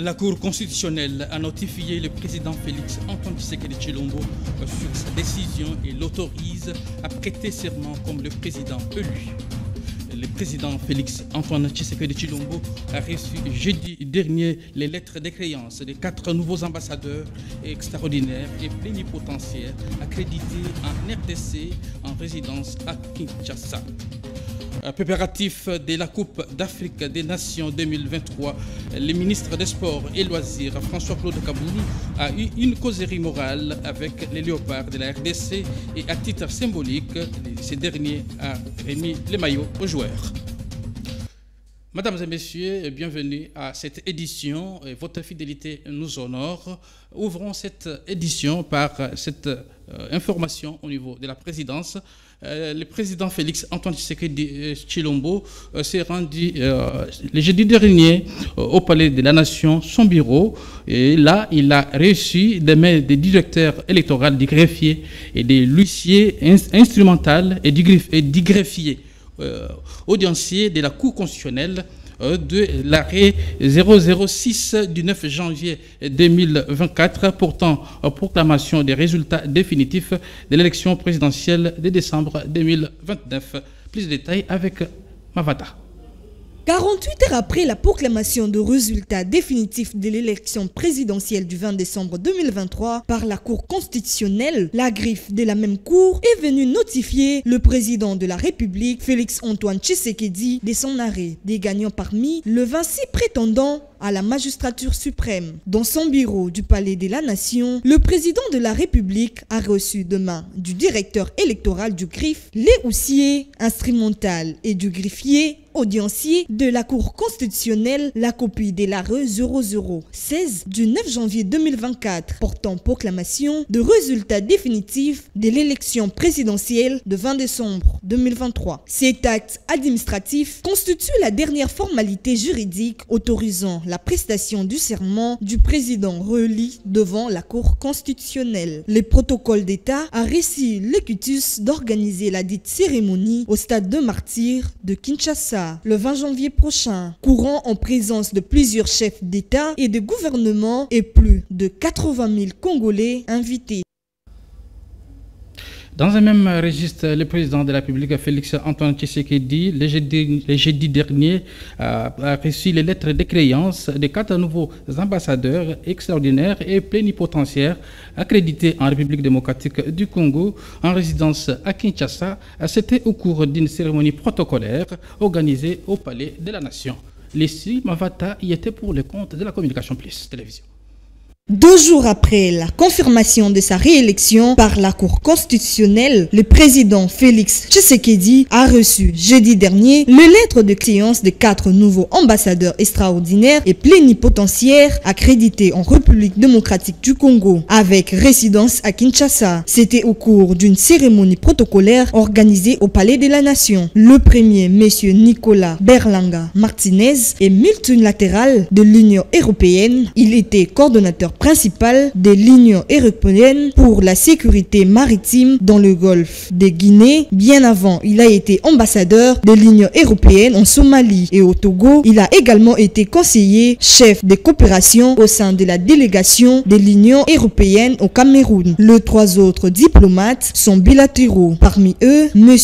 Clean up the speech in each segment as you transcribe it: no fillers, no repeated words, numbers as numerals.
La Cour constitutionnelle a notifié le président Félix Antoine Tshisekedi Tshilombo sur sa décision et l'autorise à prêter serment comme le président élu. Le président Félix Antoine Tshisekedi Tshilombo a reçu jeudi dernier les lettres de créance des 4 nouveaux ambassadeurs extraordinaires et plénipotentiaires accrédités en RDC en résidence à Kinshasa. Préparatif de la Coupe d'Afrique des Nations 2023, le ministre des Sports et Loisirs, François-Claude Kaboulou, a eu une causerie morale avec les léopards de la RDC et à titre symbolique, ce dernier a remis les maillots aux joueurs. Mesdames et messieurs, bienvenue à cette édition. Votre fidélité nous honore. Ouvrons cette édition par cette information au niveau de la présidence. Le président Félix Antoine Tshisekedi Tshilombo s'est rendu le jeudi dernier au Palais de la Nation, son bureau. Et là, il a reçu des mails des directeurs électoraux, des greffiers et des huissiers instrumentaux et du greffier audiencier de la Cour constitutionnelle de l'arrêt 006 du 9 janvier 2024 portant proclamation des résultats définitifs de l'élection présidentielle de décembre 2029. Plus de détails avec Mavata. 48 heures après la proclamation de résultats définitifs de l'élection présidentielle du 20 décembre 2023 par la Cour constitutionnelle, la griffe de la même Cour est venue notifier le président de la République, Félix Antoine Tshisekedi, de son arrêt, des gagnants parmi le 26 prétendants à la magistrature suprême. Dans son bureau du Palais de la Nation, le président de la République a reçu de main du directeur électoral du griffe, les huissiers instrumental et du greffier audiencier de la Cour constitutionnelle la copie de l'arrêt 0016 du 9 janvier 2024 portant proclamation de résultats définitifs de l'élection présidentielle de 20 décembre 2023. Cet acte administratif constitue la dernière formalité juridique autorisant la prestation du serment du président reélu devant la Cour constitutionnelle. Le protocole d'État a reçu l'écutus d'organiser la dite cérémonie au stade de martyrs de Kinshasa le 20 janvier prochain, courant en présence de plusieurs chefs d'État et de gouvernement et plus de 80 000 Congolais invités. Dans un même registre, le président de la République, Félix Antoine Tshisekedi, le jeudi dernier, a reçu les lettres de créance des 4 nouveaux ambassadeurs extraordinaires et plénipotentiaires accrédités en République démocratique du Congo en résidence à Kinshasa. C'était au cours d'une cérémonie protocolaire organisée au Palais de la Nation. Leslie Mavata y était pour le compte de la Communication Plus Télévision. 2 jours après la confirmation de sa réélection par la Cour constitutionnelle, le président Félix Tshisekedi a reçu jeudi dernier les lettres de créance des 4 nouveaux ambassadeurs extraordinaires et plénipotentiaires accrédités en République démocratique du Congo avec résidence à Kinshasa. C'était au cours d'une cérémonie protocolaire organisée au Palais de la Nation. Le premier, M. Nicolas Berlanga Martinez, est multilatéral de l'Union européenne. Il était coordonnateur principal de l'Union européenne pour la sécurité maritime dans le golfe de Guinée. Bien avant, il a été ambassadeur de l'Union européenne en Somalie et au Togo. Il a également été conseiller chef de coopération au sein de la délégation de l'Union européenne au Cameroun. Les 3 autres diplomates sont bilatéraux. Parmi eux, M.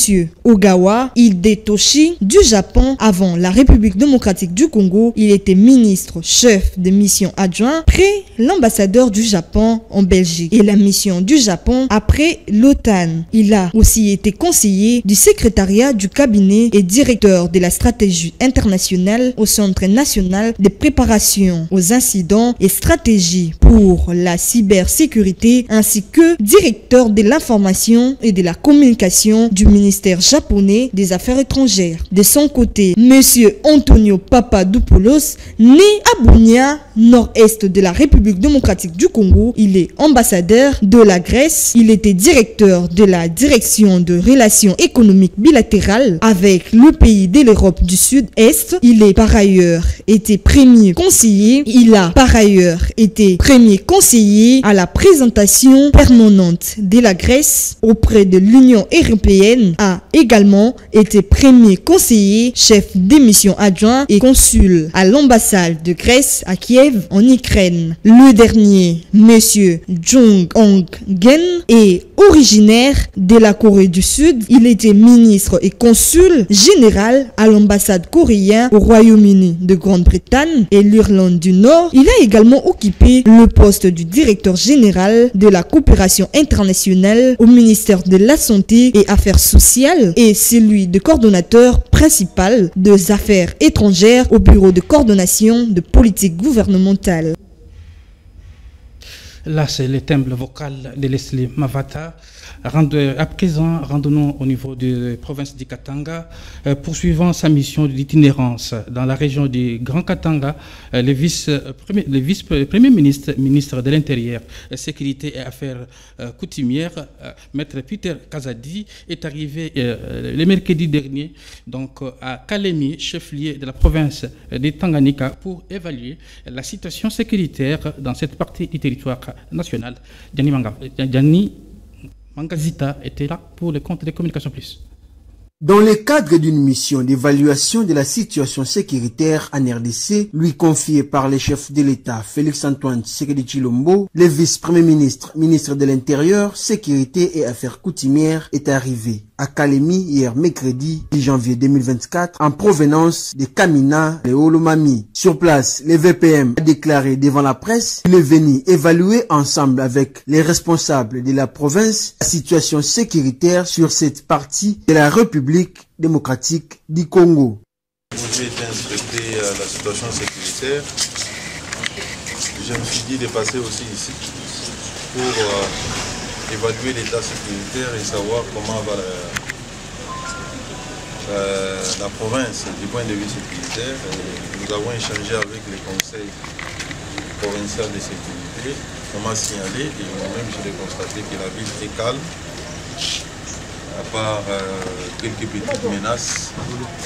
Ogawa Hidetoshi du Japon. Avant la République démocratique du Congo, il était ministre chef de mission adjoint près l'ambassadeur du Japon en Belgique et la mission du Japon après l'OTAN. Il a aussi été conseiller du secrétariat du cabinet et directeur de la stratégie internationale au Centre national de préparation aux incidents et stratégie pour la cybersécurité ainsi que directeur de l'information et de la communication du ministère japonais des Affaires étrangères. De son côté, M. Antonio Papadopoulos, né à Bunia, nord-est de la République démocratique démocratique du Congo. Il est ambassadeur de la Grèce. Il était directeur de la direction de relations économiques bilatérales avec le pays de l'Europe du Sud-Est. Il est par ailleurs été premier conseiller. Il a par ailleurs été premier conseiller à la présentation permanente de la Grèce auprès de l'Union européenne. A également été premier conseiller, chef de mission adjoint et consul à l'ambassade de Grèce à Kiev en Ukraine. Le dernier, monsieur Jung Hong-gen, est originaire de la Corée du Sud. Il était ministre et consul général à l'ambassade coréenne au Royaume-Uni de Grande-Bretagne et l'Irlande du Nord. Il a également occupé le poste du directeur général de la coopération internationale au ministère de la Santé et Affaires sociales et celui de coordonnateur principal des affaires étrangères au bureau de coordination de politique gouvernementale. Là, c'est le timbre vocal de Leslie Mavata. À présent, rendons-nous au niveau de la province du Katanga, poursuivant sa mission d'itinérance dans la région du Grand Katanga. Le vice-premier ministre de l'Intérieur, Sécurité et Affaires coutumières, Maître Peter Kazadi, est arrivé le mercredi dernier donc, à Kalemi, chef-lieu de la province de Tanganyika, pour évaluer la situation sécuritaire dans cette partie du territoire national. Gianni Mangazita était là pour le compte de Communication Plus. Dans le cadre d'une mission d'évaluation de la situation sécuritaire en RDC, lui confiée par le chef de l'État Félix-Antoine Tshisekedi Tshilombo, le vice-premier ministre, ministre de l'Intérieur, Sécurité et Affaires coutumières, est arrivé à Kalemi hier mercredi 10 janvier 2024 en provenance de Kamina et Olomami. Sur place, le VPM a déclaré devant la presse qu'il est venu évaluer ensemble avec les responsables de la province la situation sécuritaire sur cette partie de la République démocratique du Congo. J'ai été inspecté la situation sécuritaire. Je me suis dit de passer aussi ici pour évaluer l'état sécuritaire et savoir comment va la province du point de vue sécuritaire. Et nous avons échangé avec le conseil provincial de sécurité, on m'a signalé et moi-même j'ai constaté que la ville est calme, à part quelques petites menaces,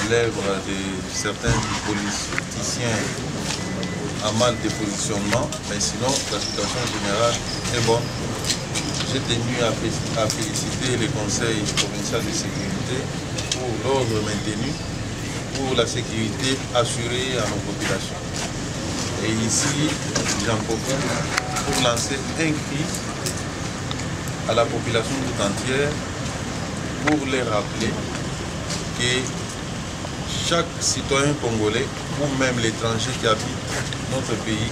l'œuvre de certains politiciens à mal de positionnement, mais sinon la situation générale est bonne. J'ai tenu à féliciter le Conseil provincial de sécurité pour l'ordre maintenu, pour la sécurité assurée à nos populations. Et ici, j'en profite pour lancer un cri à la population tout entière pour les rappeler que chaque citoyen congolais ou même l'étranger qui habite notre pays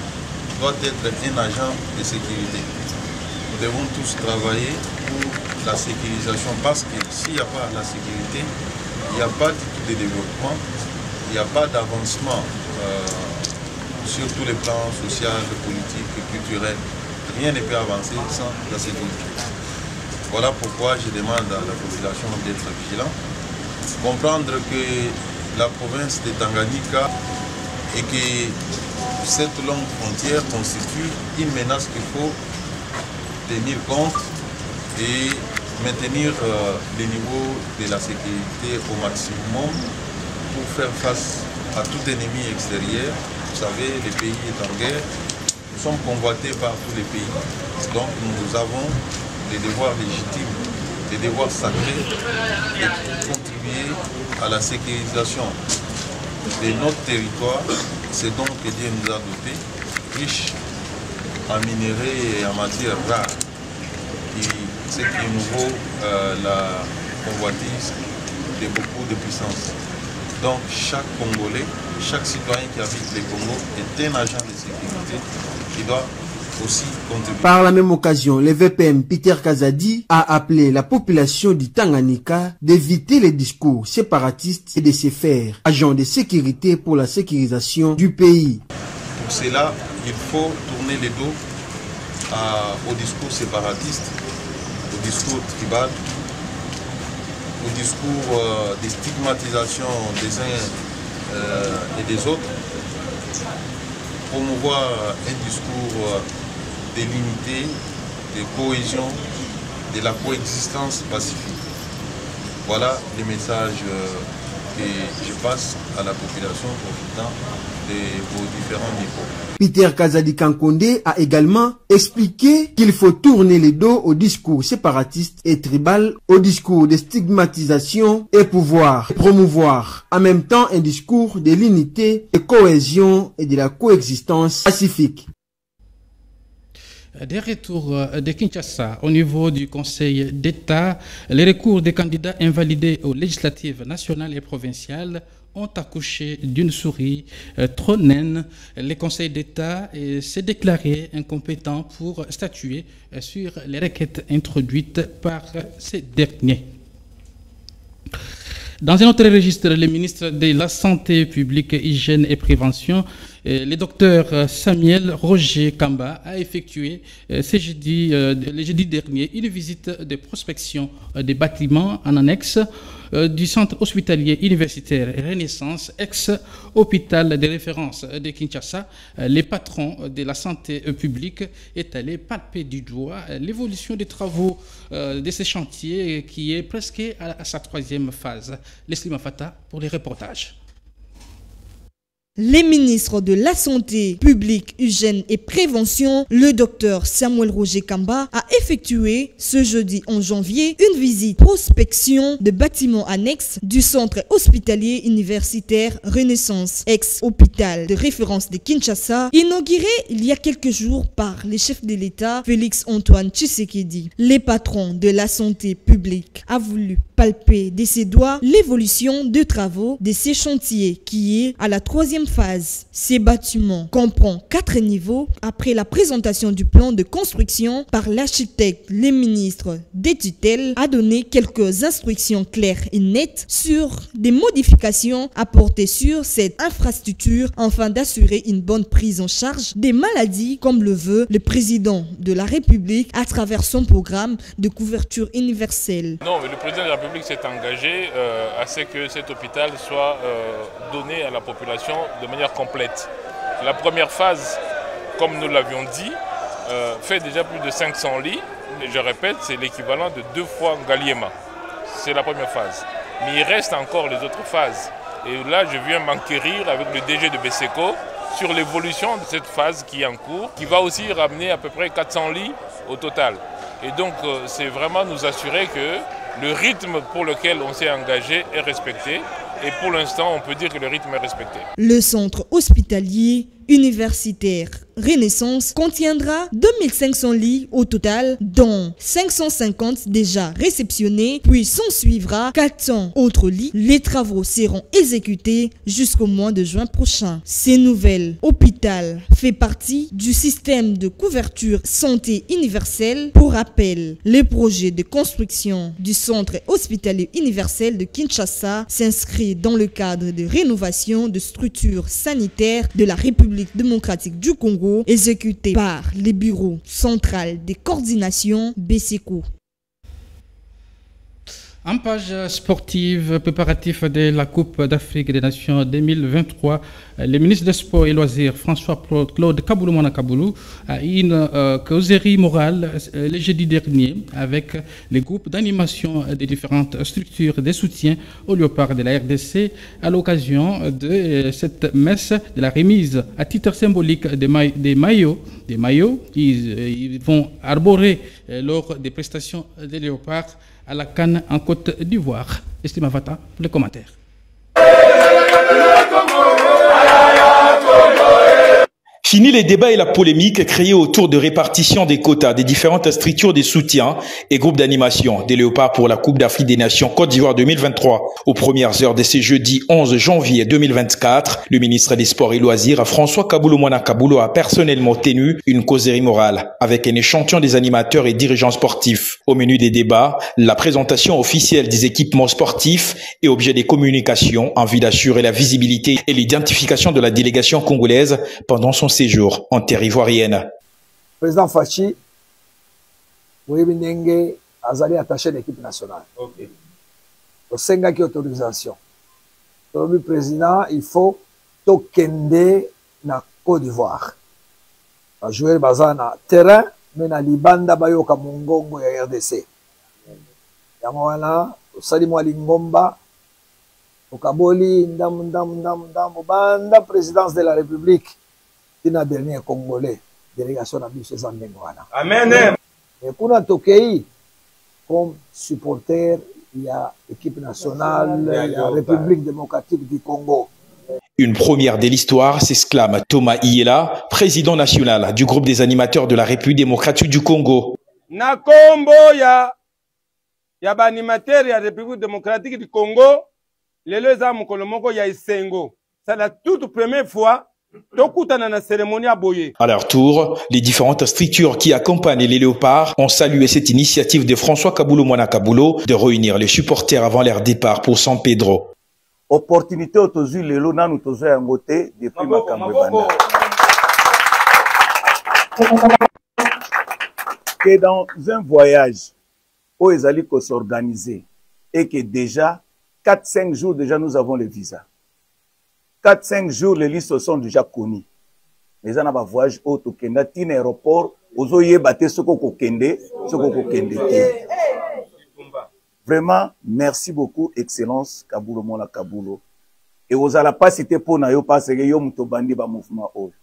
doit être un agent de sécurité. Nous devons tous travailler pour la sécurisation parce que s'il n'y a pas la sécurité, il n'y a pas de développement, il n'y a pas d'avancement sur tous les plans social, politique, culturel. Rien ne peut avancer sans la sécurité. Voilà pourquoi je demande à la population d'être vigilant, comprendre que la province de Tanganyika et que cette longue frontière constitue une menace qu'il faut tenir compte et maintenir le niveau de la sécurité au maximum pour faire face à tout ennemi extérieur. Vous savez, le pays est en guerre, nous sommes convoités par tous les pays, donc nous avons des devoirs légitimes, des devoirs sacrés de contribuer à la sécurisation de notre territoire. C'est donc que Dieu nous a dotés, riches en minerais et en matières rares, ce qui nous vaut la convoitise de beaucoup de puissance. Donc chaque Congolais, chaque citoyen qui habite le Congo est un agent de sécurité qui doit aussi contribuer. Par la même occasion, le VPM Peter Kazadi a appelé la population du Tanganyika d'éviter les discours séparatistes et de se faire agents de sécurité pour la sécurisation du pays. Pour cela, il faut tourner le dos au discours séparatiste, au discours tribal, au discours de stigmatisation des uns et des autres, promouvoir un discours de l'unité, de cohésion, de la coexistence pacifique. Voilà les messages que je passe à la population profitant de vos différents niveaux. Peter Kazadi Kankonde a également expliqué qu'il faut tourner le dos au discours séparatiste et tribal, au discours de stigmatisation et pouvoir promouvoir en même temps un discours de l'unité, de cohésion et de la coexistence pacifique. Des retours de Kinshasa au niveau du Conseil d'État, les recours des candidats invalidés aux législatives nationales et provinciales ont accouché d'une souris trop naine. Le Conseil d'État s'est déclaré incompétent pour statuer sur les requêtes introduites par ces derniers. Dans un autre registre, le ministre de la Santé publique, Hygiène et Prévention, le docteur Samuel Roger Kamba, a effectué le jeudi dernier une visite de prospection des bâtiments en annexe du centre hospitalier universitaire Renaissance, ex-hôpital de référence de Kinshasa. Les patrons de la santé publique est allé palper du doigt l'évolution des travaux de ce chantier qui est presque à sa troisième phase. Leslie Mafata pour les reportages. Les ministres de la Santé publique, Hygiène et Prévention, le docteur Samuel Roger Kamba, a effectué ce jeudi 11 janvier une visite prospection de bâtiments annexes du centre hospitalier universitaire Renaissance, ex-hôpital de référence de Kinshasa, inauguré il y a quelques jours par le chef de l'État Félix Antoine Tshisekedi. Les patrons de la santé publique a voulu palper de ses doigts l'évolution de travaux de ces chantiers qui est à la troisième phase. Ces bâtiments comprennent 4 niveaux. Après la présentation du plan de construction par l'architecte, le ministre des tutelles a donné quelques instructions claires et nettes sur des modifications apportées sur cette infrastructure afin d'assurer une bonne prise en charge des maladies comme le veut le président de la République à travers son programme de couverture universelle. Non, mais le président de la République s'est engagé à ce que cet hôpital soit donné à la population de manière complète. La première phase, comme nous l'avions dit, fait déjà plus de 500 lits. Et je répète, c'est l'équivalent de 2 fois Ngaliema. C'est la première phase. Mais il reste encore les autres phases. Et là, je viens m'enquérir avec le DG de BSECO sur l'évolution de cette phase qui est en cours, qui va aussi ramener à peu près 400 lits au total. Et donc, c'est vraiment nous assurer que le rythme pour lequel on s'est engagé est respecté. Et pour l'instant, on peut dire que le rythme est respecté. Le centre hospitalier universitaire Renaissance contiendra 2500 lits au total, dont 550 déjà réceptionnés, puis s'en suivra 400 autres lits. Les travaux seront exécutés jusqu'au mois de juin prochain. Ces nouvelles hôpital fait partie du système de couverture santé universelle. Pour rappel, le projet de construction du centre hospitalier universel de Kinshasa s'inscrit dans le cadre de rénovation de structures sanitaires de la République démocratique du Congo, exécuté par le Bureau central de coordination BSECO. En page sportive, préparatif de la Coupe d'Afrique des Nations 2023, le ministre des Sports et Loisirs, François-Claude Kaboulou-Mwana Kaboulou, a eu une causerie morale le jeudi dernier avec les groupes d'animation des différentes structures de soutien au léopard de la RDC à l'occasion de cette messe de la remise à titre symbolique des maillots. Ils vont arborer lors des prestations des léopards à la Cannes en Côte d'Ivoire. Estima Vata pour les commentaires. Fini les débats et la polémique créée autour de répartition des quotas des différentes structures de soutien et groupes d'animation des léopards pour la Coupe d'Afrique des Nations Côte d'Ivoire 2023. Aux premières heures de ce jeudi 11 janvier 2024, le ministre des Sports et Loisirs, François Kaboulou-Mwana Kaboulou, a personnellement tenu une causerie morale avec un échantillon des animateurs et dirigeants sportifs. Au menu des débats, la présentation officielle des équipements sportifs et objets des communications en vue d'assurer la visibilité et l'identification de la délégation congolaise pendant son séjour en terre ivoirienne. Président Fachi, Ndenge Azali attaché à l'équipe nationale. Okay. Au Sengaki autorisation. Le président, il faut tokende na Côte d'Ivoire. bajoueur baza na terrain mais na libanda bayoka mongongo ya RDC yango wana tosali mwa lingomba tokaboli ndamu banda présidence de la République tina dernier congolais délégation na biso eza ndenge wana amen mais kuna tokei comme supporter ya équipe nationale ya République démocratique du Congo. Une première de l'histoire, s'exclame Thomas Iyela, président national du groupe des animateurs de la République démocratique du Congo. Na kombo ya ba animateur ya République démocratique du Congo, lelo eza mokolo moko ya esengo. C'est la toute première fois tokutana na cérémonie à boye. À leur tour, les différentes structures qui accompagnent les léopards ont salué cette initiative de François Kabulo Mwana Kabulo de réunir les supporters avant leur départ pour San Pedro. Opportunité autozu lelo nanu tozo ya ngote depuis makambo banda. Que dans un voyage où ils allaient s'organiser et que déjà 4-5 jours déjà nous avons le visa. 4-5 jours les listes sont déjà connues. Mais on a un voyage au Tokenda, tin aéroport, aux yebate soko kokende te. Vraiment, merci beaucoup, Excellence Kabulo Mwana Kabulo. Et vous allez pas citer pour na yo parce que yo muto bandi ba mouvement o.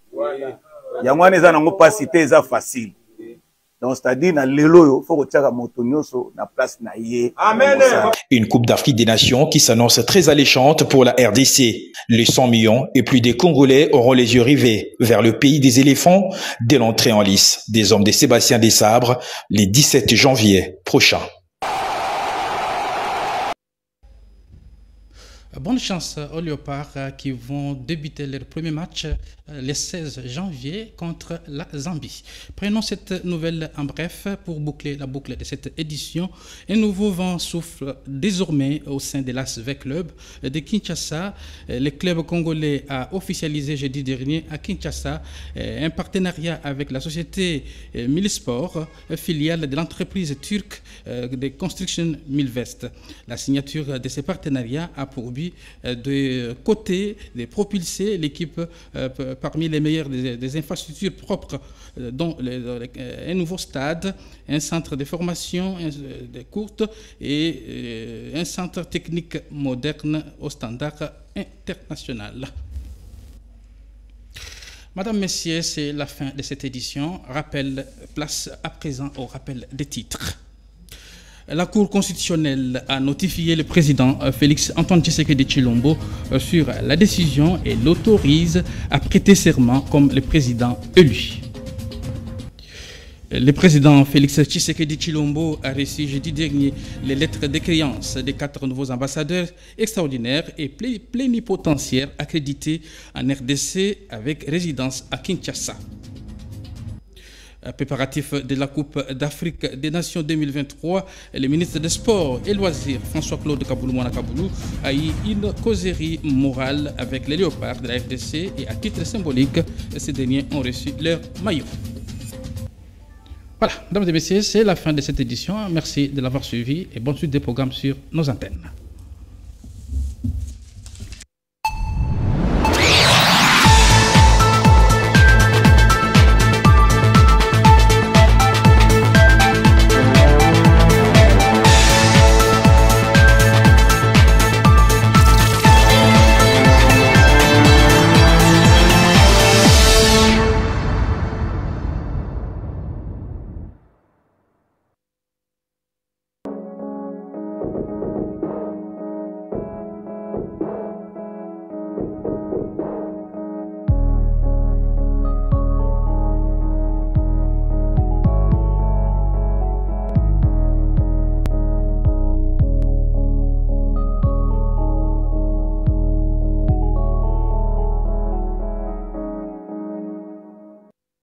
Yangwane za nango pas citer za facile. Donc c'est-à-dire na lelo yo faut que tiaka moto nyoso na place na yé. Amen. Une Coupe d'Afrique des Nations qui s'annonce très alléchante pour la RDC. Les 100 millions et plus des Congolais auront les yeux rivés vers le pays des éléphants dès l'entrée en lice des hommes de Sébastien Desabre les 17 janvier prochain. Bonne chance aux Léopards qui vont débuter leur premier match le 16 janvier contre la Zambie. Prenons cette nouvelle en bref pour boucler la boucle de cette édition. Un nouveau vent souffle désormais au sein de l'ASV Club de Kinshasa. Le club congolais a officialisé jeudi dernier à Kinshasa un partenariat avec la société Millisport, filiale de l'entreprise turque de construction Milvest. La signature de ce partenariat a pour but de côté, de propulser l'équipe parmi les meilleures des infrastructures propres, dont un nouveau stade, un centre de formation de courte et un centre technique moderne au standard international. Madame, Messieurs, c'est la fin de cette édition. Place à présent au rappel des titres. La Cour constitutionnelle a notifié le président Félix Antoine Tshisekedi Tshilombo sur la décision et l'autorise à prêter serment comme le président élu. Le président Félix Tshisekedi Tshilombo a reçu jeudi dernier les lettres de créance des 4 nouveaux ambassadeurs extraordinaires et plénipotentiaires accrédités en RDC avec résidence à Kinshasa. Préparatif de la Coupe d'Afrique des Nations 2023, le ministre des Sports et Loisirs, François-Claude Kabulo Mwana Kabulo, a eu une causerie morale avec les Léopards de la RDC et à titre symbolique, ces derniers ont reçu leur maillot. Voilà, mesdames et messieurs, c'est la fin de cette édition. Merci de l'avoir suivi et bonne suite des programmes sur nos antennes.